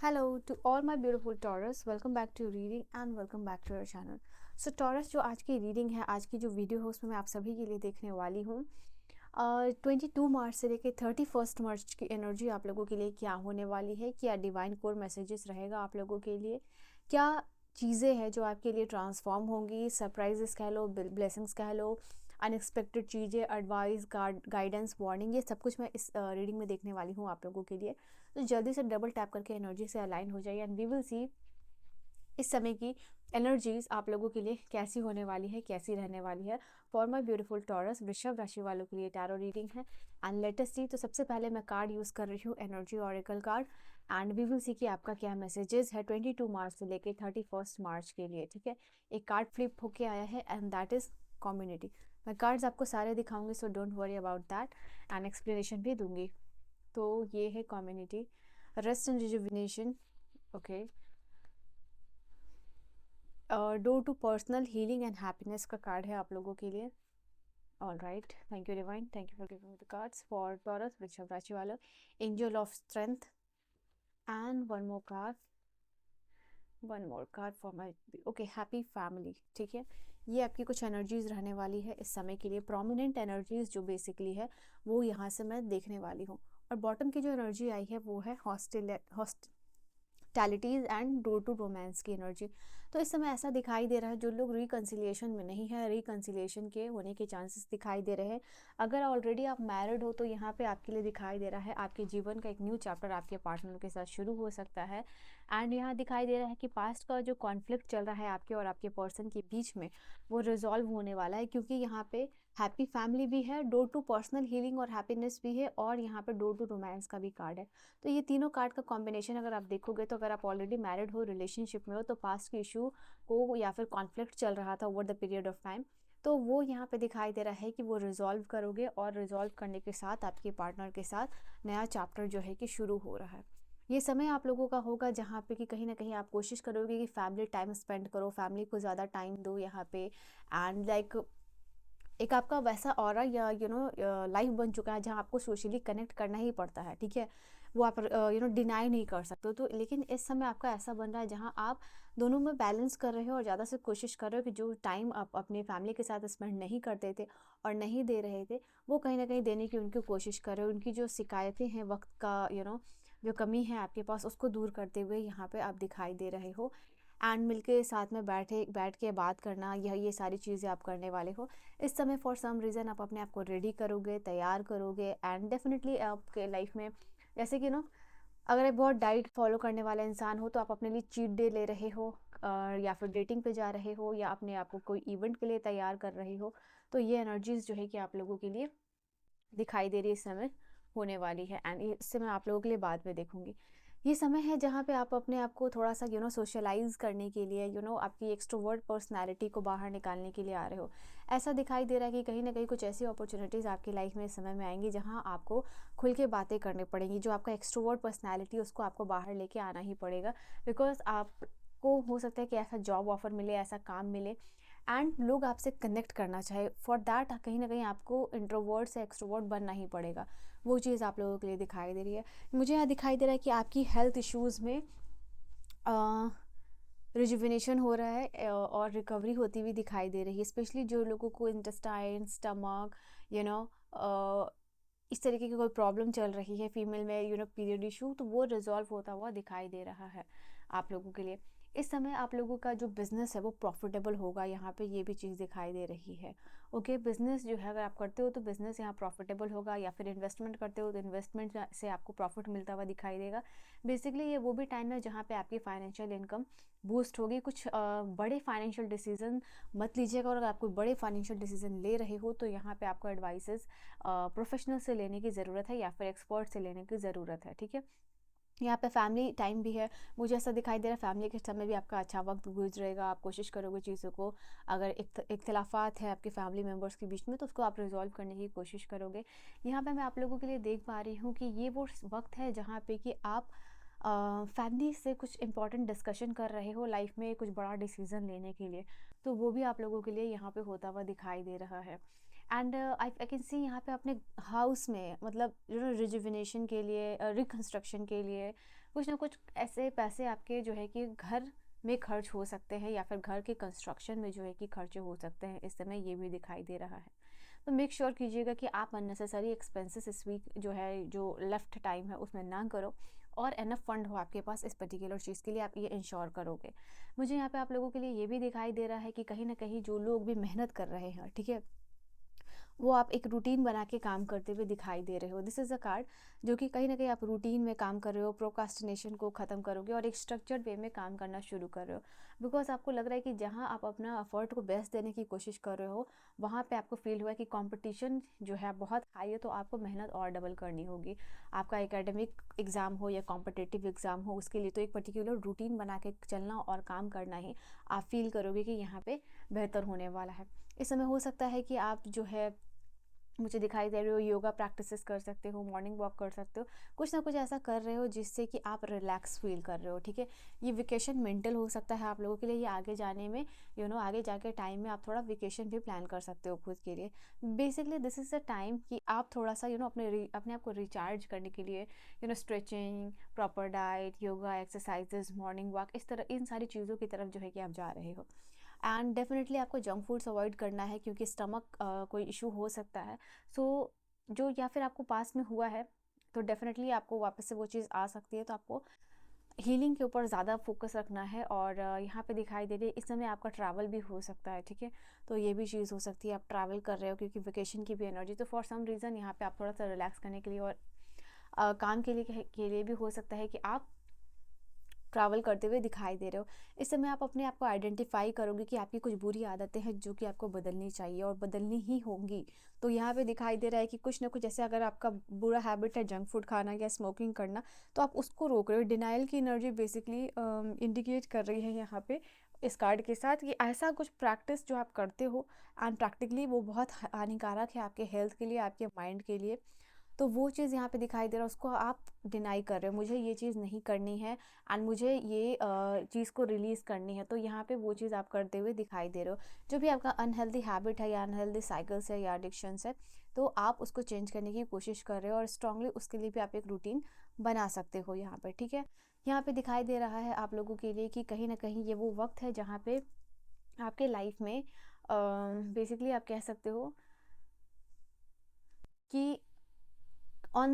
Hello to all my beautiful Taurus. Welcome back to reading and welcome back to our channel. So Taurus, जो आज की reading है, आज की जो वीडियो है उसमें मैं आप सभी के लिए देखने वाली हूँ 22 मार्च से लेकर 31 मार्च की एनर्जी आप लोगों के लिए क्या होने वाली है, क्या डिवाइन कोर मैसेजेस रहेगा आप लोगों के लिए, क्या चीज़ें हैं जो आपके लिए ट्रांसफॉर्म होंगी, सरप्राइजेस कह लो, ब्लेसिंग्स कह लो, अनएक्सपेक्टेड चीज़ें, एडवाइस, गाइडेंस, वार्निंग, ये सब कुछ मैं इस रीडिंग में देखने वाली हूँ आप लोगों के लिए। तो जल्दी से डबल टैप करके एनर्जी से अलाइन हो जाइए एंड वी विल सी इस समय की एनर्जीज आप लोगों के लिए कैसी होने वाली है, कैसी रहने वाली है। फॉर माई ब्यूटीफुल टॉरस, वृषभ राशि वालों के लिए टैरो रीडिंग है एंड लेटेस्ट सी। तो सबसे पहले मैं कार्ड यूज़ कर रही हूँ, energy oracle card, and we will see कि आपका क्या मैसेजेस है 22 मार्च से लेकर 31 मार्च के लिए। ठीक है, एक कार्ड फ्लिप होके आया है एंड दैट इज कम्युनिटी। मैं कार्ड्स आपको सारे दिखाऊंगी, so don't worry about that, and explanation भी दूंगी। तो ये है community, rest and rejuvenation, okay, door to personal healing and happiness का कार्ड है आप लोगों के लिए। All right, thank you divine, thank you for giving the cards for Taurus वृषभ राशि वालों। Angel of strength and one more card for my, okay, happy family. ठीक है, ये आपकी कुछ एनर्जीज रहने वाली है इस समय के लिए, प्रोमिनेंट एनर्जीज जो बेसिकली है वो यहाँ से मैं देखने वाली हूँ। और बॉटम की जो एनर्जी आई है वो है टैलिटीज एंड डोर टू रोमांस की एनर्जी। तो इस समय ऐसा दिखाई दे रहा है जो लोग रिकंसिलिएशन में नहीं है, रिकंसिलिएशन के होने के चांसेस दिखाई दे रहे हैं। अगर ऑलरेडी आप मैरिड हो तो यहाँ पे आपके लिए दिखाई दे रहा है आपके जीवन का एक न्यू चैप्टर आपके पार्टनर के साथ शुरू हो सकता है। एंड यहाँ दिखाई दे रहा है कि पास्ट का जो कॉन्फ्लिक्ट चल रहा है आपके और आपके पर्सन के बीच में वो रिजॉल्व होने वाला है, क्योंकि यहाँ पे हैप्पी फैमिली भी है, डोर टू पर्सनल हीलिंग और हैप्पीनेस भी है, और यहाँ पे डोर टू रोमांस का भी कार्ड है। तो ये तीनों कार्ड का कॉम्बिनेशन अगर आप देखोगे तो अगर आप ऑलरेडी मैरिड हो, रिलेशनशिप में हो, तो पास्ट के इशू को या फिर कॉन्फ्लिक्ट चल रहा था over the period of time, तो वो यहाँ पे दिखाई दे रहा है कि वो रिजॉल्व करोगे, और रिजॉल्व करने के साथ आपके पार्टनर के साथ नया चैप्टर जो है कि शुरू हो रहा है। ये समय आप लोगों का होगा जहाँ पे कि कहीं ना कहीं आप कोशिश करोगे कि फैमिली टाइम स्पेंड करो, फैमिली को ज़्यादा टाइम दो यहाँ पे, एंड लाइक एक आपका वैसा ऑरा या लाइफ बन चुका है जहाँ आपको सोशली कनेक्ट करना ही पड़ता है। ठीक है, वो आप डिनाई नहीं कर सकते। तो लेकिन इस समय आपका ऐसा बन रहा है जहाँ आप दोनों में बैलेंस कर रहे हो और ज़्यादा से कोशिश कर रहे हो कि जो टाइम आप अपने फैमिली के साथ स्पेंड नहीं करते थे और नहीं दे रहे थे, वो कहीं ना कहीं देने की उनकी कोशिश कर रहे हो। उनकी जो शिकायतें हैं, वक्त का जो कमी है आपके पास, उसको दूर करते हुए यहाँ पे आप दिखाई दे रहे हो। एंड मिलके साथ में बैठ के बात करना, यह ये सारी चीज़ें आप करने वाले हो इस समय। फॉर सम रीज़न आप अपने आप को रेडी करोगे, तैयार करोगे, एंड डेफिनेटली आपके लाइफ में जैसे कि अगर आप बहुत डाइट फॉलो करने वाला इंसान हो तो आप अपने लिए चीट डे ले रहे हो, या फिर डेटिंग पे जा रहे हो, या अपने आप को कोई इवेंट के लिए तैयार कर रहे हो, तो ये एनर्जीज जो है कि आप लोगों के लिए दिखाई दे रही है इस समय होने वाली है। एंड इससे मैं आप लोगों के लिए बाद में देखूंगी। ये समय है जहाँ पे आप अपने आप को थोड़ा सा सोशलाइज करने के लिए, आपकी एक्सट्रोवर्ट पर्सनैलिटी को बाहर निकालने के लिए आ रहे हो। ऐसा दिखाई दे रहा है कि कहीं ना कहीं कुछ ऐसी अपॉर्चुनिटीज़ आपकी लाइफ में इस समय में आएंगी जहाँ आपको खुल के बातें करनी पड़ेंगी। जो आपका एक्सट्रोवर्ट पर्सनैलिटी उसको आपको बाहर लेके आना ही पड़ेगा, बिकॉज आपको हो सकता है कि ऐसा जॉब ऑफर मिले, ऐसा काम मिले, एंड लोग आपसे कनेक्ट करना चाहे। फॉर दैट कहीं ना कहीं आपको इंट्रोवर्ट से एक्सट्रोवर्ट बनना ही पड़ेगा। वो चीज़ आप लोगों के लिए दिखाई दे रही है। मुझे यहाँ दिखाई दे रहा है कि आपकी हेल्थ इश्यूज़ में रिजुविनेशन हो रहा है, और रिकवरी होती हुई दिखाई दे रही है। स्पेशली जो लोगों को इंटेस्टाइन, स्टमक, यू नो इस तरीके की कोई प्रॉब्लम चल रही है फीमेल में, पीरियड इशू, तो वो रिजॉल्व होता हुआ दिखाई दे रहा है आप लोगों के लिए। इस समय आप लोगों का जो बिज़नेस है वो प्रॉफिटेबल होगा, यहाँ पे ये भी चीज़ दिखाई दे रही है। ओके, बिज़नेस जो है अगर आप करते हो तो बिज़नेस यहाँ प्रॉफिटेबल होगा, या फिर इन्वेस्टमेंट करते हो तो इन्वेस्टमेंट से आपको प्रॉफिट मिलता हुआ दिखाई देगा। बेसिकली ये वो भी टाइम है जहाँ पे आपकी फाइनेंशियल इनकम बूस्ट होगी। कुछ बड़े फाइनेंशियल डिसीजन मत लीजिएगा, और अगर आप कोई बड़े फाइनेंशियल डिसीजन ले रहे हो तो यहाँ पे आपको एडवाइसेस प्रोफेशनल से लेने की ज़रूरत है, या फिर एक्सपर्ट से लेने की ज़रूरत है। ठीक है, यहाँ पे फैमिली टाइम भी है, मुझे ऐसा दिखाई दे रहा है फैमिली के समय भी आपका अच्छा वक्त गुजरेगा। आप कोशिश करोगे चीज़ों को, अगर इख्तलाफात है आपके फैमिली मेम्बर्स के बीच में तो उसको आप रिजॉल्व करने की कोशिश करोगे। यहाँ पे मैं आप लोगों के लिए देख पा रही हूँ कि ये वो वक्त है जहाँ पे कि आप फैमिली से कुछ इंपॉर्टेंट डिस्कशन कर रहे हो लाइफ में, कुछ बड़ा डिसीजन लेने के लिए, तो वो भी आप लोगों के लिए यहाँ पे होता हुआ दिखाई दे रहा है। एंड आई कैन सी यहाँ पे अपने हाउस में, मतलब रिजुविनेशन के लिए, रिकन्स्ट्रक्शन के लिए, कुछ ना कुछ ऐसे पैसे आपके जो है कि घर में खर्च हो सकते हैं या फिर घर के कंस्ट्रक्शन में जो है कि खर्चे हो सकते हैं, इस समय ये भी दिखाई दे रहा है। तो मेक श्योर कीजिएगा कि आप अननेसेसरी एक्सपेंसेस इस वीक जो है, जो लेफ्ट टाइम है उसमें ना करो, और एनफ फंड हो आपके पास इस पर्टिकुलर चीज़ के लिए, आप ये इंश्योर करोगे। मुझे यहाँ पे आप लोगों के लिए ये भी दिखाई दे रहा है कि कहीं ना कहीं जो लोग भी मेहनत कर रहे हैं, ठीक है, वो आप एक रूटीन बना के काम करते हुए दिखाई दे रहे हो। दिस इज़ अ कार्ड जो कि कहीं ना कहीं आप रूटीन में काम कर रहे हो, प्रोकास्टिनेशन को ख़त्म करोगे और एक स्ट्रक्चर्ड वे में काम करना शुरू कर रहे हो। बिकॉज आपको लग रहा है कि जहाँ आप अपना एफर्ट को बेस्ट देने की कोशिश कर रहे हो, वहाँ पे आपको फील हुआ है कि कंपटीशन जो है बहुत हाई है, तो आपको मेहनत और डबल करनी होगी। आपका एकेडमिक एग्ज़ाम हो या कॉम्पिटिटिव एग्ज़ाम हो, उसके लिए तो एक पर्टिकुलर रूटीन बना के चलना और काम करना ही आप फील करोगे कि यहाँ पे बेहतर होने वाला है। इस समय हो सकता है कि आप जो है, मुझे दिखाई दे रहे हो, योगा प्रैक्टिसेस कर सकते हो, मॉर्निंग वॉक कर सकते हो, कुछ ना कुछ ऐसा कर रहे हो जिससे कि आप रिलैक्स फील कर रहे हो, ठीक है। ये वेकेशन मेंटल हो सकता है आप लोगों के लिए, ये आगे जाने में आगे जाके टाइम में आप थोड़ा वेकेशन भी प्लान कर सकते हो खुद के लिए। Basically this is the time कि आप थोड़ा सा अपने आप को रिचार्ज करने के लिए stretching, proper diet, yoga exercises, morning walk, इस तरह इन सारी चीज़ों की तरफ जो है कि आप जा रहे हो। एंड डेफिनेटली आपको जंक फूड्स अवॉइड करना है, क्योंकि स्टमक कोई इशू हो सकता है। सो जो या फिर आपको पास में हुआ है, तो डेफिनेटली आपको वापस से वो चीज़ आ सकती है, तो आपको हीलिंग के ऊपर ज़्यादा फोकस रखना है। और यहाँ पे दिखाई दे रही है इस समय आपका ट्रैवल भी हो सकता है, ठीक है। तो ये भी चीज़ हो सकती है, आप ट्रैवल कर रहे हो क्योंकि वेकेशन की भी एनर्जी, तो फॉर सम रीज़न यहाँ पे आप थोड़ा सा रिलैक्स करने के लिए और काम के लिए भी हो सकता है कि आप ट्रैवल करते हुए दिखाई दे रहे हो। इस समय आप अपने आप को आइडेंटिफाई करोगे कि आपकी कुछ बुरी आदतें हैं जो कि आपको बदलनी चाहिए और बदलनी ही होंगी। तो यहाँ पे दिखाई दे रहा है कि कुछ ना कुछ, जैसे अगर आपका बुरा हैबिट है जंक फूड खाना या स्मोकिंग करना, तो आप उसको रोक रहे हो। डिनाइल की एनर्जी बेसिकली इंडिकेट कर रही है यहाँ पे इस कार्ड के साथ कि ऐसा कुछ प्रैक्टिस जो आप करते हो एंड प्रैक्टिकली वो बहुत हानिकारक है आपके हेल्थ के लिए, आपके माइंड के लिए। तो वो चीज़ यहाँ पे दिखाई दे रहा है, उसको आप डिनाई कर रहे हो, मुझे ये चीज़ नहीं करनी है एंड मुझे ये चीज़ को रिलीज़ करनी है। तो यहाँ पे वो चीज़ आप करते हुए दिखाई दे रहे हो। जो भी आपका अनहेल्दी हैबिट है या अनहेल्दी साइकिल्स है या एडिक्शंस है, तो आप उसको चेंज करने की कोशिश कर रहे हो और स्ट्रांगली उसके लिए भी आप एक रूटीन बना सकते हो यहाँ पे, ठीक है। यहाँ पे दिखाई दे रहा है आप लोगों के लिए कि कहीं ना कहीं ये वो वक्त है जहाँ पे आपके लाइफ में बेसिकली आप कह सकते हो कि on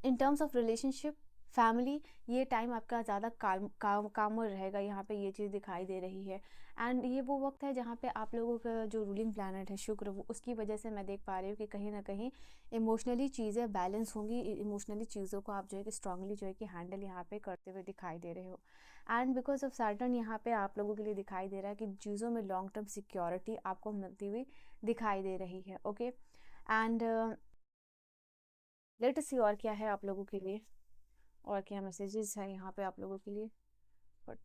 in terms of relationship, family, ये टाइम आपका ज़्यादा कामर रहेगा, यहाँ पे ये चीज़ दिखाई दे रही है। एंड ये वो वक्त है जहाँ पे आप लोगों का जो रूलिंग प्लैनेट है शुक्र, वो उसकी वजह से मैं देख पा रही हूँ कि कहीं ना कहीं इमोशनली चीज़ें बैलेंस होंगी, इमोशनली चीज़ों को आप जो है कि स्ट्रांगली जो है कि हैंडल यहाँ पे करते हुए दिखाई दे रहे हो। एंड बिकॉज ऑफ सैटर्न यहाँ पे आप लोगों के लिए दिखाई दे रहा है कि चीज़ों में लॉन्ग टर्म सिक्योरिटी आपको मिलती हुई दिखाई दे रही है, ओके। एंड लेट अस सी और क्या है आप लोगों के लिए, और क्या मैसेजेस है यहाँ पे आप लोगों के लिए। But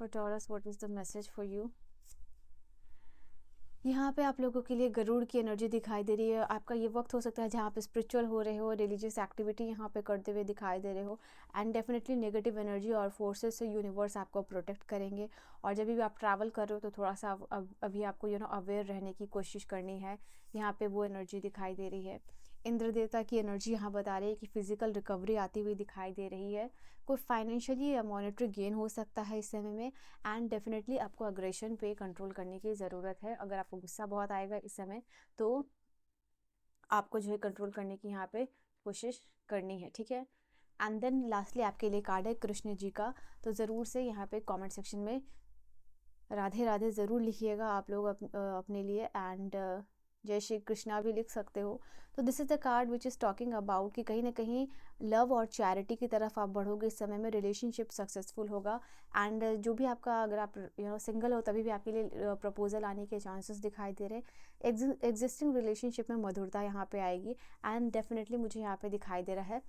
Taurus, what is the message for you? यहाँ पे आप लोगों के लिए गरुड़ की एनर्जी दिखाई दे रही है। आपका ये वक्त हो सकता है जहाँ पे स्पिरिचुअल हो रहे हो, रिलीजियस एक्टिविटी यहाँ पे करते हुए दिखाई दे रहे हो। एंड डेफिनेटली नेगेटिव एनर्जी और फोर्सेस से यूनिवर्स आपको प्रोटेक्ट करेंगे। और जब भी आप ट्रैवल कर रहे हो तो थोड़ा सा अभी आपको अवेयर रहने की कोशिश करनी है। यहाँ पे वो एनर्जी दिखाई दे रही है। इंद्र देवता की एनर्जी यहाँ बता रही है कि फिजिकल रिकवरी आती हुई दिखाई दे रही है। कोई फाइनेंशियली या मॉनेटरी गेन हो सकता है इस समय में। एंड डेफिनेटली आपको अग्रेशन पे कंट्रोल करने की ज़रूरत है। अगर आपको गुस्सा बहुत आएगा इस समय, तो आपको जो है कंट्रोल करने की यहाँ पे कोशिश करनी है, ठीक है। एंड देन लास्टली आपके लिए कार्ड है कृष्ण जी का। तो ज़रूर से यहाँ पे कमेंट सेक्शन में राधे राधे ज़रूर लिखिएगा आप लोग अपने लिए। एंड जय श्री कृष्णा भी लिख सकते हो। तो this is the card which is talking about कि कहीं ना कहीं लव और चैरिटी की तरफ आप बढ़ोगे इस समय में, रिलेशनशिप सक्सेसफुल होगा। एंड जो भी आपका, अगर आप सिंगल हो तभी भी आपके लिए प्रपोजल आने के चांसेस दिखाई दे रहे हैं। एग्जिस्टिंग रिलेशनशिप में मधुरता यहाँ पे आएगी। एंड डेफिनेटली मुझे यहाँ पे दिखाई दे रहा है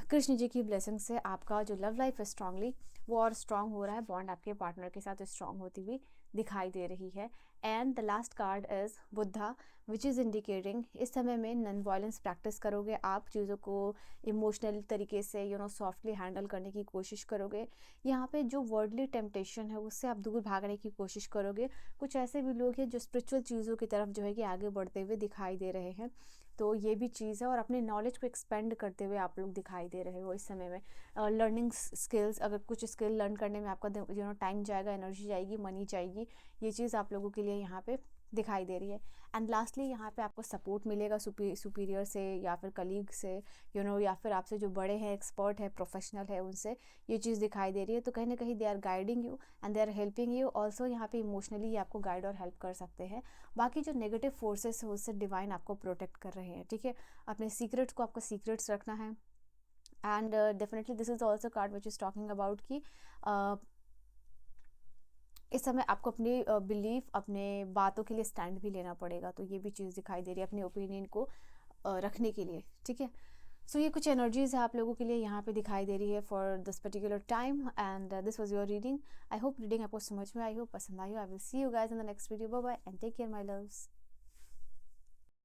कृष्ण जी की ब्लेसिंग से आपका जो लव लाइफ है स्ट्रांगली वो और स्ट्रांग हो रहा है। बॉन्ड आपके पार्टनर के साथ स्ट्रांग होती हुई दिखाई दे रही है। And the last card is Buddha, which is indicating इस समय में नॉन वायलेंस प्रैक्टिस करोगे आप, चीज़ों को इमोशनल तरीके से सॉफ्टली हैंडल करने की कोशिश करोगे। यहाँ पे जो वर्डली टेम्पटेशन है उससे आप दूर भागने की कोशिश करोगे। कुछ ऐसे भी लोग हैं जो स्पिरिचुअल चीज़ों की तरफ जो है कि आगे बढ़ते हुए दिखाई दे रहे हैं। तो ये भी चीज़ है, और अपने नॉलेज को एक्सपेंड करते हुए आप लोग दिखाई दे रहे हो इस समय में। लर्निंग स्किल्स, अगर कुछ स्किल लर्न करने में आपका टाइम जाएगा, एनर्जी जाएगी, मनी जाएगी, ये चीज़ आप लोगों के लिए यहाँ पे दिखाई दे रही है। एंड लास्टली यहाँ पे आपको सपोर्ट मिलेगा सुपीरियर से या फिर कलीग से, या फिर आपसे जो बड़े हैं, एक्सपर्ट है, प्रोफेशनल है, उनसे ये चीज़ दिखाई दे रही है। तो कहीं ना कहीं they are guiding you and they are helping you also. यहाँ पे इमोशनली आपको गाइड और हेल्प कर सकते हैं। बाकी जो नेगेटिव फोर्सेस है उससे डिवाइन आपको प्रोटेक्ट कर रहे हैं, ठीक है। अपने सीक्रेट्स को आपको सीक्रेट्स रखना है। And definitely this is also card which is talking about कि इस समय आपको अपनी बिलीफ, अपने बातों के लिए स्टैंड भी लेना पड़ेगा। तो ये भी चीज़ दिखाई दे रही है अपने ओपिनियन को रखने के लिए, ठीक है। सो ये कुछ एनर्जीज है आप लोगों के लिए यहाँ पे दिखाई दे रही है for this particular time. And this was your reading. I hope reading आपको समझ में आई हो, पसंद आई हो। I will see you guys in the next video. Bye bye and take care my loves.